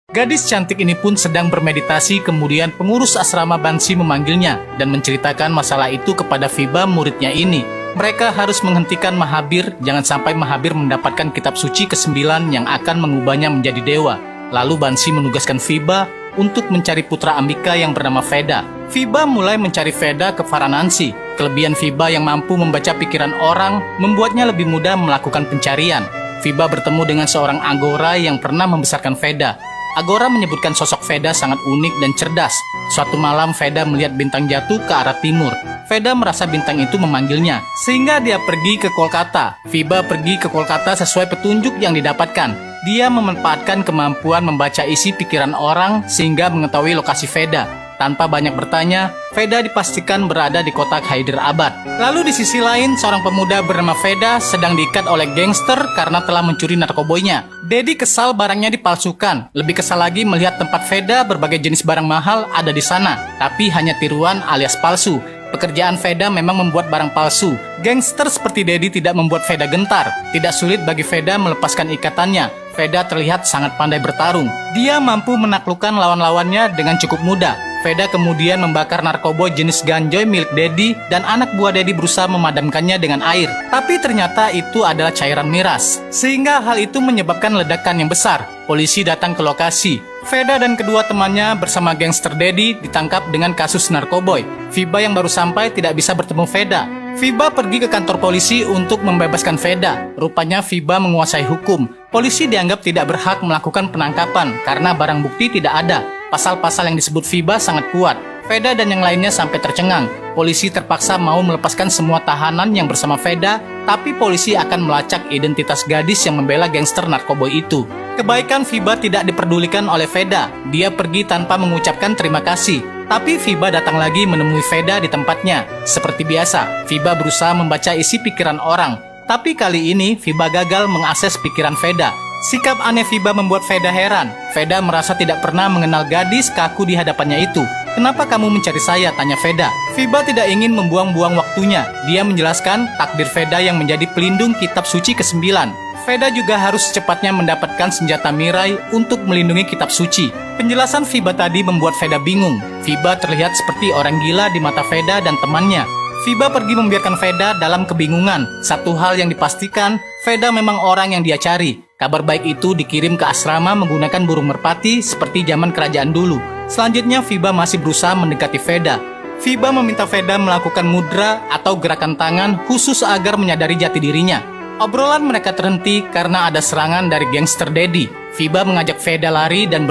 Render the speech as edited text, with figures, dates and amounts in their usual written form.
Gadis cantik ini pun sedang bermeditasi, kemudian pengurus asrama Banshee memanggilnya dan menceritakan masalah itu kepada Fiba, muridnya ini. Mereka harus menghentikan Mahabir, jangan sampai Mahabir mendapatkan kitab suci ke-9 yang akan mengubahnya menjadi dewa. Lalu Banshee menugaskan Fiba untuk mencari putra Ambika yang bernama Veda. Fiba mulai mencari Veda ke Varanasi. Kelebihan Fiba yang mampu membaca pikiran orang membuatnya lebih mudah melakukan pencarian. Fiba bertemu dengan seorang Agora yang pernah membesarkan Veda. Agora menyebutkan sosok Veda sangat unik dan cerdas. Suatu malam Veda melihat bintang jatuh ke arah timur. Veda merasa bintang itu memanggilnya, sehingga dia pergi ke Kolkata. Fiba pergi ke Kolkata sesuai petunjuk yang didapatkan. Dia memanfaatkan kemampuan membaca isi pikiran orang sehingga mengetahui lokasi Veda. Tanpa banyak bertanya, Veda dipastikan berada di kota Hyderabad. Lalu di sisi lain, seorang pemuda bernama Veda sedang diikat oleh gangster karena telah mencuri narkoboynya. Dedi kesal barangnya dipalsukan. Lebih kesal lagi melihat tempat Veda berbagai jenis barang mahal ada di sana, tapi hanya tiruan alias palsu. Pekerjaan Veda memang membuat barang palsu. Gangster seperti Dedi tidak membuat Veda gentar. Tidak sulit bagi Veda melepaskan ikatannya. Veda terlihat sangat pandai bertarung. Dia mampu menaklukkan lawan-lawannya dengan cukup mudah. Veda kemudian membakar narkoboy jenis ganjoy milik Dedi dan anak buah Dedi berusaha memadamkannya dengan air. Tapi ternyata itu adalah cairan miras. Sehingga hal itu menyebabkan ledakan yang besar. Polisi datang ke lokasi. Veda dan kedua temannya bersama gangster Dedi ditangkap dengan kasus narkoboy. Fiba yang baru sampai tidak bisa bertemu Veda. Fiba pergi ke kantor polisi untuk membebaskan Veda. Rupanya Fiba menguasai hukum. Polisi dianggap tidak berhak melakukan penangkapan karena barang bukti tidak ada. Pasal-pasal yang disebut Fiba sangat kuat. Veda dan yang lainnya sampai tercengang. Polisi terpaksa mau melepaskan semua tahanan yang bersama Veda, tapi polisi akan melacak identitas gadis yang membela gangster narkoboy itu. Kebaikan Fiba tidak diperdulikan oleh Veda. Dia pergi tanpa mengucapkan terima kasih. Tapi Fiba datang lagi menemui Veda di tempatnya. Seperti biasa, Fiba berusaha membaca isi pikiran orang. Tapi kali ini Fiba gagal mengakses pikiran Veda. Sikap aneh Fiba membuat Veda heran. Veda merasa tidak pernah mengenal gadis kaku di hadapannya itu. "Kenapa kamu mencari saya?" tanya Veda. Fiba tidak ingin membuang-buang waktunya. Dia menjelaskan takdir Veda yang menjadi pelindung kitab suci ke-9. Veda juga harus secepatnya mendapatkan senjata Mirai untuk melindungi kitab suci. Penjelasan Fiba tadi membuat Veda bingung. Fiba terlihat seperti orang gila di mata Veda dan temannya. Fiba pergi membiarkan Veda dalam kebingungan. Satu hal yang dipastikan, Veda memang orang yang dia cari. Kabar baik itu dikirim ke asrama menggunakan burung merpati seperti zaman kerajaan dulu. Selanjutnya Fiba masih berusaha mendekati Veda. Fiba meminta Veda melakukan mudra atau gerakan tangan khusus agar menyadari jati dirinya. Obrolan mereka terhenti karena ada serangan dari gangster Dedi. Fiba mengajak Veda lari dan